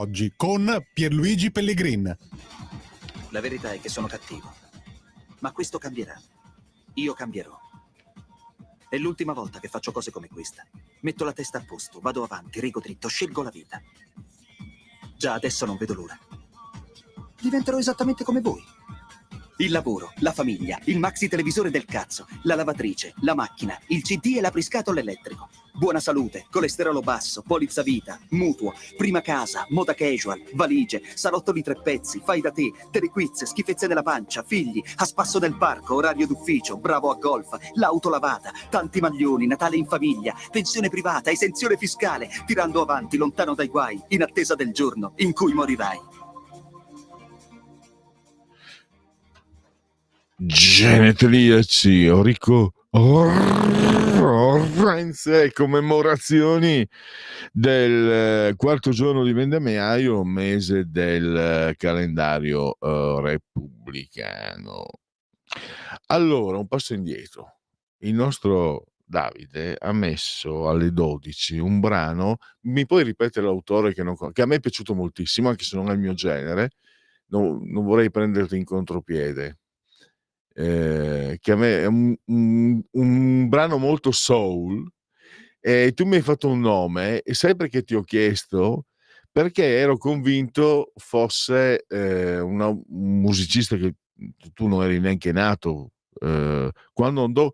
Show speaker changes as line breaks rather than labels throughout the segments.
Oggi con Pierluigi Pellegrin.
La verità è che sono cattivo, ma questo cambierà. Io cambierò. È l'ultima volta che faccio cose come questa. Metto la testa a posto, vado avanti, rigo dritto, scelgo la vita. Già adesso non vedo l'ora. Diventerò esattamente come voi. Il lavoro, la famiglia, il maxi televisore del cazzo, la lavatrice, la macchina, il CD e l'apriscatole elettrico. Buona salute, colesterolo basso, polizza vita, mutuo, prima casa, moda casual, valigie, salotto di 3 pezzi, fai da te, telequiz, schifezze nella pancia, figli, a spasso nel parco, orario d'ufficio, bravo a golf, l'auto lavata, tanti maglioni, Natale in famiglia, pensione privata, esenzione fiscale, tirando avanti, lontano dai guai, in attesa del giorno in cui morirai.
Genetriaci, orrenze e commemorazioni del quarto giorno di vendemmiaio, mese del calendario repubblicano. Allora, un passo indietro. Il nostro Davide ha messo alle 12 un brano, mi puoi ripetere l'autore che a me è piaciuto moltissimo, anche se non è il mio genere, non vorrei prenderti in contropiede. Che a me è un brano molto soul, e tu mi hai fatto un nome e sai perché ti ho chiesto? Perché ero convinto fosse un musicista che tu non eri neanche nato quando andò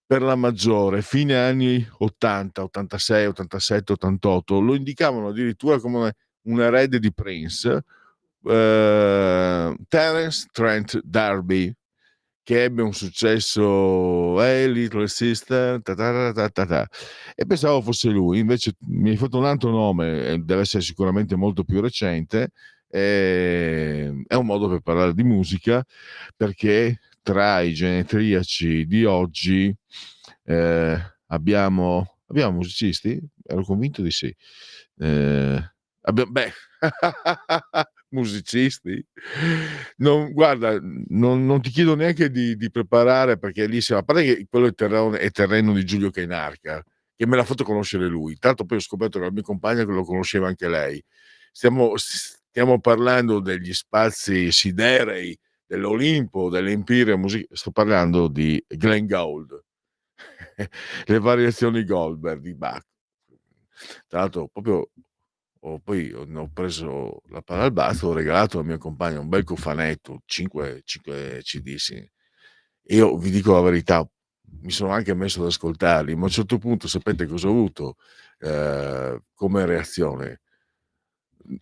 per la maggiore, fine anni 80, 86, 87, 88, lo indicavano addirittura come un erede di Prince, Terence Trent D'Arby, che ebbe un successo, Hey Little Sister, ta ta ta ta ta, e pensavo fosse lui, invece mi hai fatto un altro nome, deve essere sicuramente molto più recente, è un modo per parlare di musica, perché tra i genetriaci di oggi abbiamo musicisti? Ero convinto di sì. Beh, musicisti? Guarda, non ti chiedo neanche di preparare, perché lì siamo, a parte che quello è terreno di Giulio Cainarca, che me l'ha fatto conoscere lui. Tanto poi ho scoperto che la mia compagna che lo conosceva anche lei. Stiamo parlando degli spazi siderei, dell'Olimpo, dell'Empire sto parlando di Glenn Gould. Le variazioni Goldberg di Bach. Tra l'altro proprio poi ne ho preso la palla al balzo, ho regalato alla mia compagna un bel cofanetto, 5 CD, sì. Io vi dico la verità, mi sono anche messo ad ascoltarli, ma a un certo punto sapete cosa ho avuto come reazione?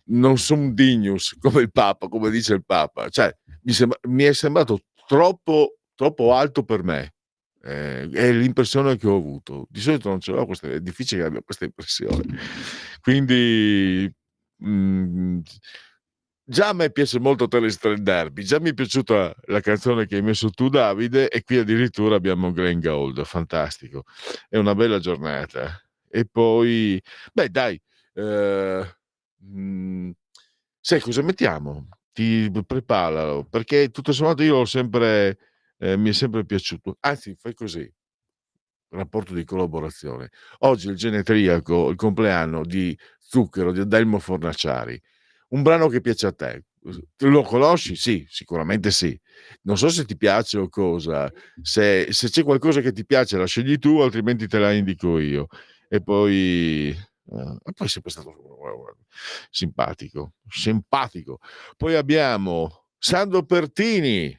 Non son dignus come il Papa, come dice il Papa, cioè mi è sembrato troppo alto per me. È l'impressione che ho avuto. Di solito non ce l'ho questa, è difficile che abbia questa impressione. Quindi, mhmm, già a me piace molto Terence Trent D'Arby, già mi è piaciuta la canzone che hai messo tu Davide, e qui addirittura abbiamo Glenn Gould, fantastico. È una bella giornata. E poi beh dai, ehm, mhmm, sai cosa mettiamo? Ti preparalo, perché tutto sommato io l'ho sempre mi è sempre piaciuto. Anzi, fai così, rapporto di collaborazione. Oggi è il genetriaco, il compleanno di Zucchero, di Adelmo Fornaciari. Un brano che piace a te. Lo conosci? Sì, sicuramente sì. Non so se ti piace o cosa. Se c'è qualcosa che ti piace la scegli tu, altrimenti te la indico io. E poi è sempre stato simpatico. Poi abbiamo Sandro Pertini,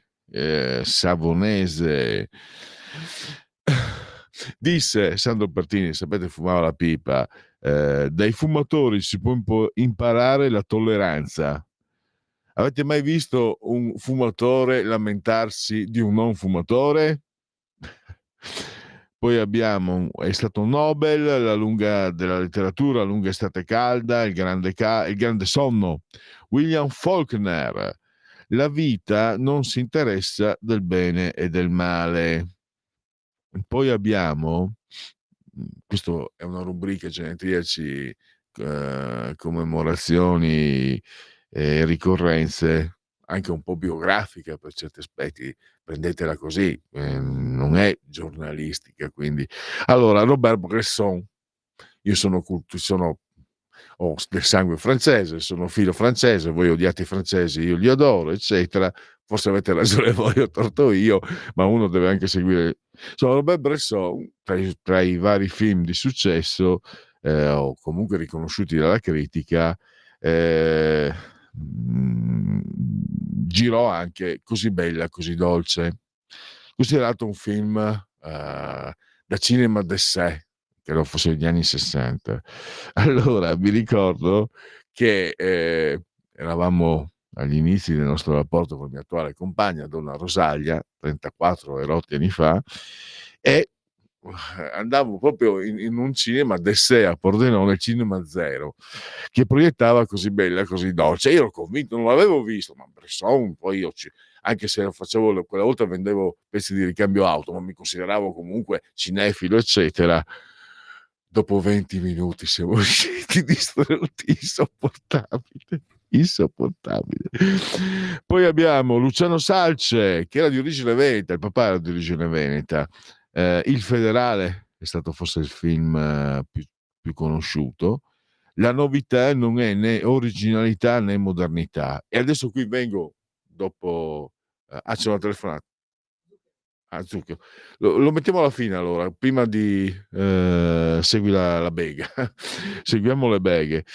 savonese. Disse Sandro Pertini, sapete, fumava la pipa, dai fumatori si può imparare la tolleranza. Avete mai visto un fumatore lamentarsi di un non fumatore? Poi è stato Nobel, della letteratura, La lunga estate calda, il grande sonno. William Faulkner, La vita non si interessa del bene e del male. Poi abbiamo, questo è una rubrica genetriaci, commemorazioni e ricorrenze, anche un po' biografica per certi aspetti, prendetela così, non è giornalistica, quindi. Allora, Robert Bresson, io sono ho del sangue francese, sono filo francese, voi odiate i francesi, io li adoro, eccetera. Forse avete ragione voi, ho torto io, ma uno deve anche seguire. Insomma, Robert Bresson, tra i vari film di successo, o comunque riconosciuti dalla critica, eh, girò anche Così bella, così dolce, considerato un film da cinema d'essai, credo fosse negli anni 60. Allora mi ricordo che eravamo agli inizi del nostro rapporto con la mia attuale compagna, donna Rosalia, 34 erotti anni fa, e andavo proprio in un cinema d'essai a Pordenone, Cinema Zero, che proiettava Così bella, così dolce. Io ero convinto, non l'avevo visto, ma Bresson, poi io anche se lo facevo, quella volta vendevo pezzi di ricambio auto, ma mi consideravo comunque cinefilo, eccetera. Dopo 20 minuti siamo usciti distrutti, insopportabile. Poi abbiamo Luciano Salce, che era di origine veneta, il papà era di origine veneta. Il Federale è stato forse il film più conosciuto. La novità non è né originalità né modernità. E adesso qui vengo dopo. C'è una telefonata. Zucchero. Lo mettiamo alla fine allora, prima di segui la bega. Seguiamo le beghe.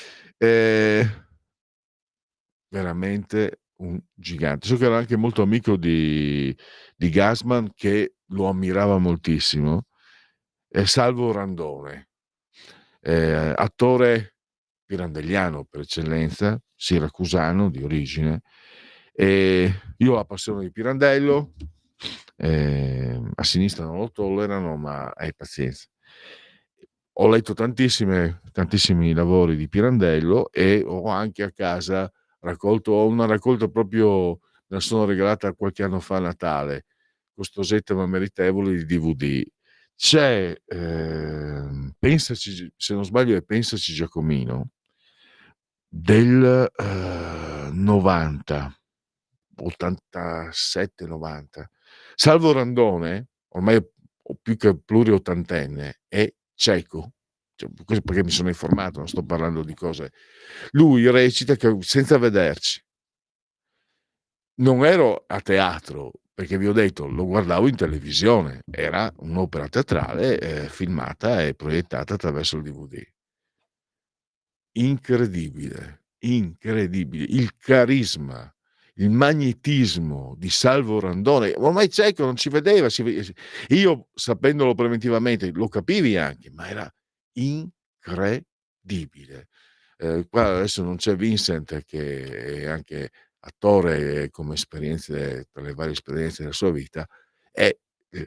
Veramente un gigante. So che era anche molto amico di Gassman, che lo ammirava moltissimo. Salvo Randone, attore pirandelliano per eccellenza, siracusano di origine. Io ho la passione di Pirandello, a sinistra non lo tollerano, ma hai pazienza. Ho letto tantissimi lavori di Pirandello e ho anche a casa ho una raccolta proprio, me la sono regalata qualche anno fa a Natale, costosetta ma meritevole, di DVD. C'è, Pensaci, se non sbaglio è Pensaci Giacomino, del 90, 87-90. Salvo Randone, ormai più che pluriottantenne, è cieco. Cioè, questo perché mi sono informato, non sto parlando di cose. Lui recita senza vederci. Non ero a teatro, perché vi ho detto, lo guardavo in televisione, era un'opera teatrale filmata e proiettata attraverso il DVD. Incredibile, il carisma, il magnetismo di Salvo Randone, ormai cieco, non ci vedeva, io sapendolo preventivamente lo capivi anche, ma era incredibile. Qua adesso non c'è Vincent, che è anche attore come esperienze, per le varie esperienze della sua vita, è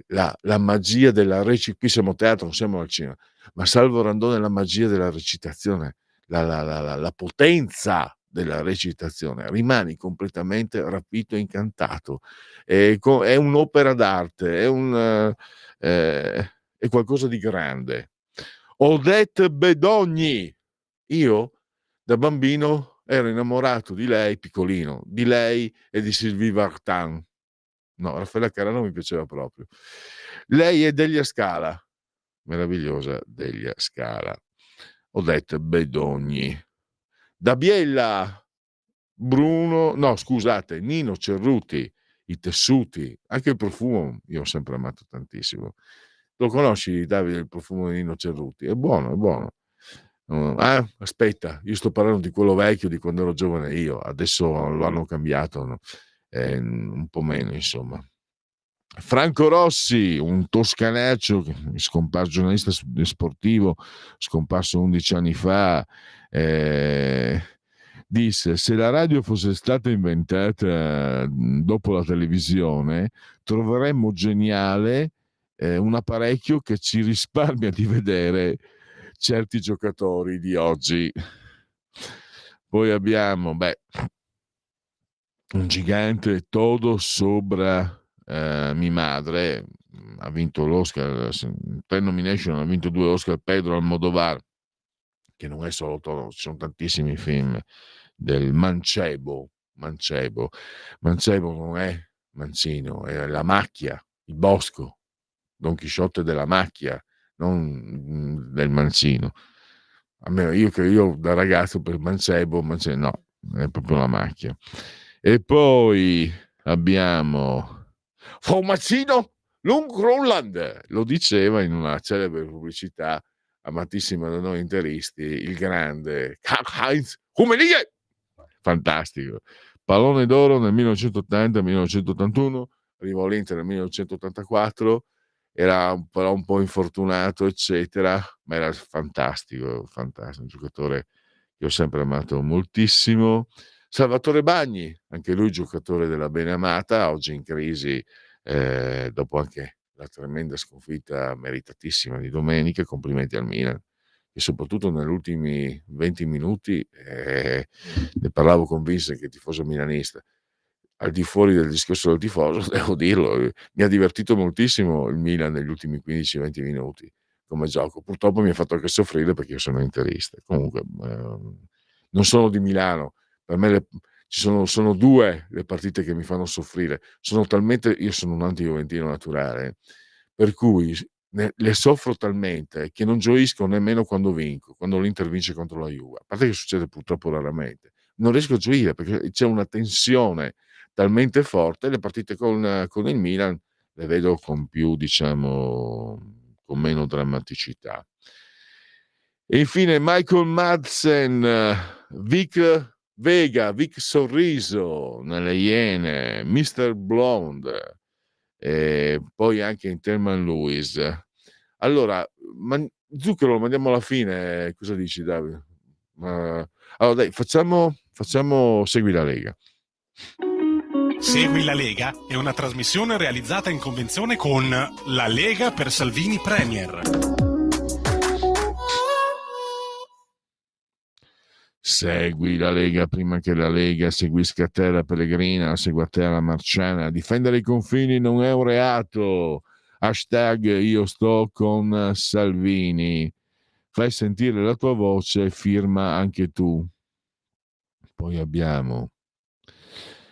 la magia della qui siamo a teatro, non siamo al cinema, ma Salvo Randone è la magia della recitazione, la potenza della recitazione, rimani completamente rapito e incantato. È un'opera d'arte, è qualcosa di grande. Odette Bedogni, io da bambino ero innamorato di lei, piccolino, di lei e di Sylvie Vartan. No, Raffaella Carrà non mi piaceva proprio. Lei è Delia Scala, meravigliosa Delia Scala. Odette Bedogni. Da Biella, Nino Cerruti, i tessuti, anche il profumo, io ho sempre amato tantissimo. Lo conosci, Davide, il profumo di Nino Cerruti? È buono, è buono. Aspetta, io sto parlando di quello vecchio, di quando ero giovane io, adesso lo hanno cambiato, no? Un po' meno, insomma. Franco Rossi, un toscanaccio, giornalista sportivo, scomparso 11 anni fa, disse: se la radio fosse stata inventata dopo la televisione, troveremmo geniale un apparecchio che ci risparmia di vedere certi giocatori di oggi. Poi abbiamo un gigante, todo sobra mi madre, ha vinto l'Oscar, 3 nomination, ha vinto 2 Oscar, Pedro Almodovar, che non è solo todo, ci sono tantissimi film del Mancebo non è Mancino, è La Macchia, il Bosco, Don Chisciotte della Macchia, non del Mancino. almeno io da ragazzo per Mancebo no, è proprio una macchia. E poi abbiamo Formaggino Lundgren, lo diceva in una celebre pubblicità, amatissima da noi interisti, il grande Karl-Heinz Rummenigge, fantastico. Pallone d'oro nel 1980-1981, arrivò all'Inter nel 1984, era però un po' infortunato, eccetera, ma era fantastico, fantastico, un giocatore che ho sempre amato moltissimo. Salvatore Bagni, anche lui giocatore della Beneamata, oggi in crisi, dopo anche la tremenda sconfitta meritatissima di domenica. Complimenti al Milan, e soprattutto negli ultimi 20 minuti, ne parlavo con Vincent, che è tifoso milanista, al di fuori del discorso del tifoso, devo dirlo, mi ha divertito moltissimo il Milan negli ultimi 15-20 minuti come gioco. Purtroppo mi ha fatto anche soffrire perché io sono interista. Comunque, non sono di Milano, per me sono due le partite che mi fanno soffrire. Io sono un anti-juventino naturale, per cui le soffro talmente che non gioisco nemmeno quando vinco, quando l'Inter vince contro la Juve, a parte che succede purtroppo raramente. Non riesco a gioire perché c'è una tensione talmente forte. Le partite con il Milan le vedo con più, diciamo, con meno drammaticità. E infine Michael Madsen, Vic Vega, Vic Sorriso nelle Iene, Mr. Blonde, e poi anche in Thelman Lewis. Allora, Zucchero lo mandiamo alla fine, cosa dici, Davide? Allora dai, facciamo Segui la Lega.
Segui la Lega è una trasmissione realizzata in convenzione con La Lega per Salvini Premier.
Segui la Lega prima che la Lega seguisca te, la Pellegrina, segua te, la Marciana. Difendere i confini non è un reato. Hashtag io sto con Salvini. Fai sentire la tua voce, firma anche tu. Poi abbiamo: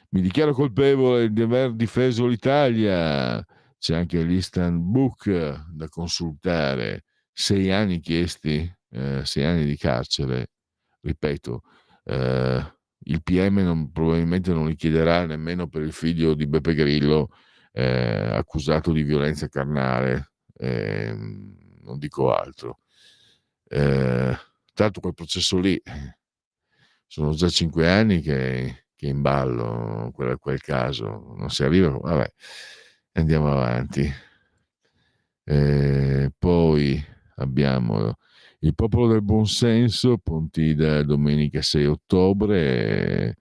mi dichiaro colpevole di aver difeso l'Italia. C'è anche l'Instant Book da consultare. 6 anni chiesti, 6 anni di carcere. Ripeto, il PM probabilmente non li chiederà nemmeno per il figlio di Beppe Grillo, accusato di violenza carnale. Non dico altro. Tra l'altro quel processo lì sono già 5 anni che è in ballo quel caso, non si arriva, vabbè, andiamo avanti. Poi abbiamo il Popolo del Buonsenso, Pontida, domenica 6 ottobre,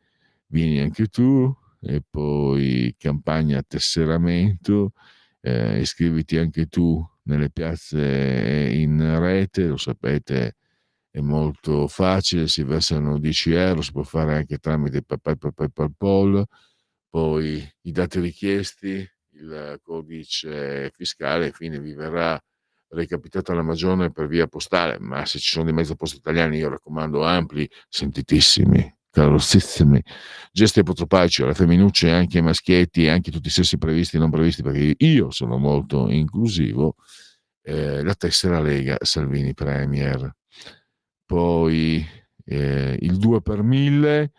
vieni anche tu. E poi campagna tesseramento, iscriviti anche tu nelle piazze in rete, lo sapete, è molto facile, si versano 10 euro, si può fare anche tramite PayPal. Poi i dati richiesti, il codice fiscale, infine vi verrà recapitata la magione per via postale, ma se ci sono dei mezzi posta italiani, io raccomando ampli, sentitissimi, carrossissimi, gesti apotropaici alle femminucce, anche ai maschietti e anche tutti i sessi previsti e non previsti, perché io sono molto inclusivo. La tessera Lega Salvini Premier. Poi il 2 per 1000,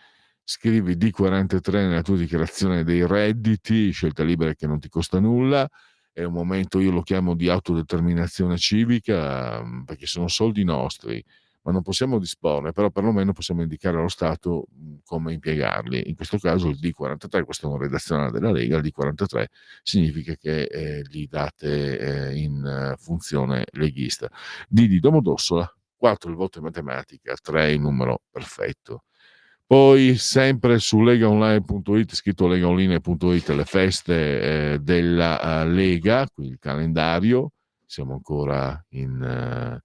scrivi D43 nella tua dichiarazione dei redditi, scelta libera che non ti costa nulla. È un momento, io lo chiamo di autodeterminazione civica, perché sono soldi nostri, ma non possiamo disporne, però perlomeno possiamo indicare allo Stato come impiegarli. In questo caso il D43, questa è una redazione della Lega, il D43 significa che li date in funzione leghista. D di Domodossola, 4 il voto in matematica, 3 il numero perfetto. Poi sempre su legaonline.it, scritto legaonline.it, le feste della Lega, qui il calendario, siamo ancora in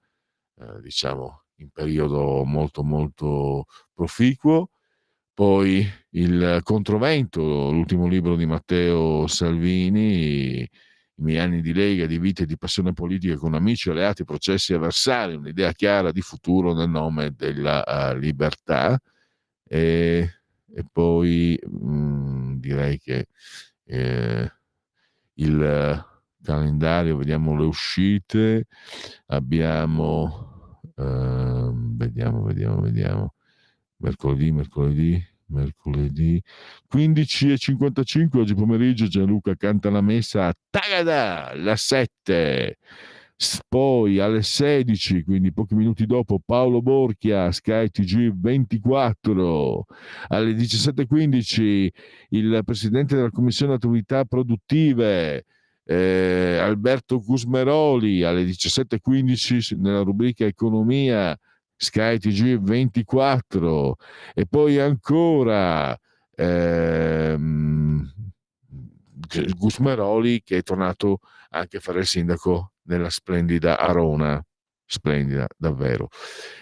diciamo in periodo molto molto proficuo. Poi il Controvento, l'ultimo libro di Matteo Salvini, i miei anni di Lega, di vita e di passione politica con amici, alleati, processi avversari, un'idea chiara di futuro nel nome della libertà. E poi direi che il calendario, vediamo le uscite, abbiamo Vediamo. Mercoledì 15:55 oggi pomeriggio Gianluca canta la messa a Tagada, alla 7. Poi alle 16, quindi pochi minuti dopo, Paolo Borchia, Sky TG24. Alle 17:15 il presidente della Commissione Attività Produttive, Alberto Gusmeroli. Alle 17:15 nella rubrica Economia, Sky TG24. E poi ancora Gusmeroli, che è tornato anche a fare il sindaco nella splendida Arona, splendida davvero.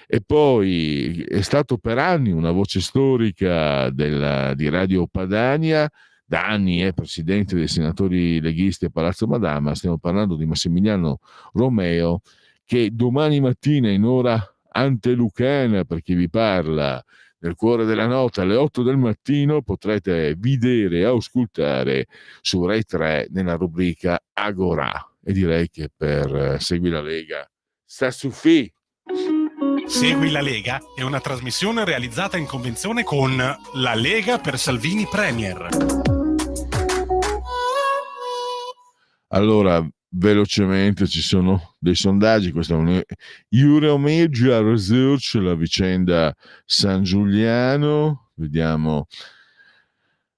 E poi è stato per anni una voce storica di Radio Padania, da anni è presidente dei senatori leghisti a Palazzo Madama. Stiamo parlando di Massimiliano Romeo, che domani mattina in ora antelucana, per chi vi parla, nel cuore della notte alle 8 del mattino, potrete vedere e auscultare su Rai 3 nella rubrica Agorà. E direi che per Segui la Lega sta su Fi.
Segui la Lega è una trasmissione realizzata in convenzione con La Lega per Salvini Premier.
Allora, velocemente ci sono dei sondaggi. Questa è un Euromedia Research, la vicenda San Giuliano. Vediamo.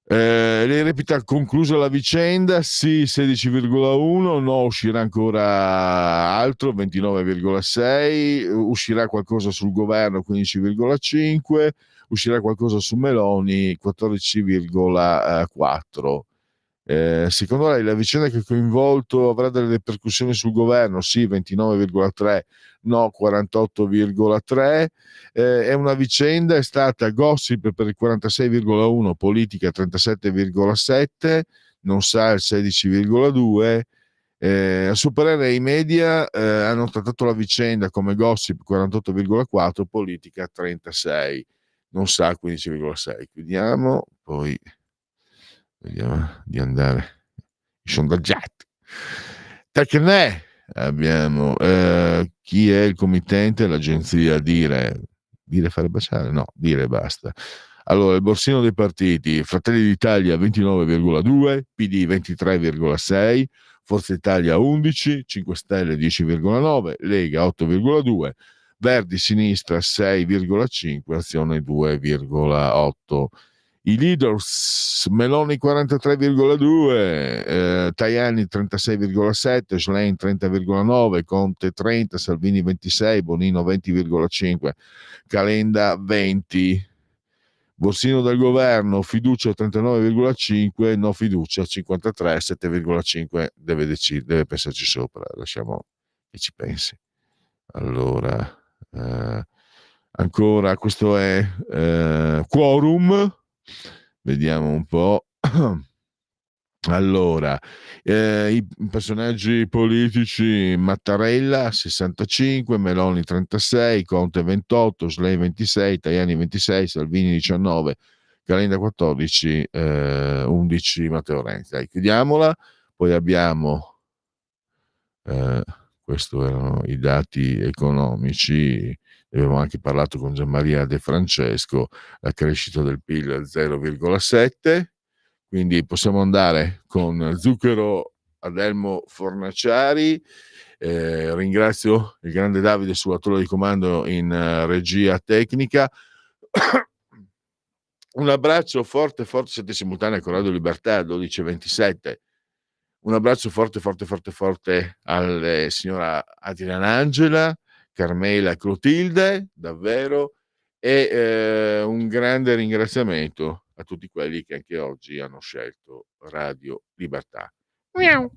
Lei reputa conclusa la vicenda? Sì, 16,1, no, uscirà ancora altro, 29,6, uscirà qualcosa sul governo, 15,5, uscirà qualcosa su Meloni, 14,4. Secondo lei la vicenda che ha coinvolto avrà delle ripercussioni sul governo? Sì, 29,3, no, 48,3. È una vicenda, è stata gossip per il 46,1, politica 37,7, non sa il 16,2. A suo parere i media hanno trattato la vicenda come gossip 48,4, politica 36, non sa 15,6. Chiudiamo, poi vediamo di andare i sondaggiati. Tecne abbiamo chi è il committente, l'agenzia Dire fare baciare? No, Dire basta. Allora, il borsino dei partiti: Fratelli d'Italia 29,2, PD 23,6, Forza Italia 11, 5 Stelle 10,9, Lega 8,2, Verdi Sinistra 6,5, Azione 2,8. I leaders: Meloni 43,2, Tajani 36,7, Schlein 30,9, Conte 30, Salvini 26, Bonino 20,5, Calenda 20. Borsino del governo: fiducia 39,5, no fiducia 53, 7,5. Deve pensarci sopra, lasciamo che ci pensi. Allora, ancora questo è quorum. Vediamo un po'. Allora, i personaggi politici: Mattarella 65, Meloni 36, Conte 28, Schlein 26, Tajani 26, Salvini 19, Calenda 14, 11 Matteo Renzi. Dai, chiudiamola. Poi abbiamo questi erano i dati economici. Abbiamo anche parlato con Gianmaria De Francesco, la crescita del PIL 0,7. Quindi possiamo andare con Zucchero Adelmo Fornaciari. Ringrazio il grande Davide, sull'attore di comando in regia tecnica. Un abbraccio forte, siete simultanei con Radio Libertà 12:27. Un abbraccio forte alla signora Adriana Angela, Carmela Clotilde, davvero, e un grande ringraziamento a tutti quelli che anche oggi hanno scelto Radio Libertà. Miau.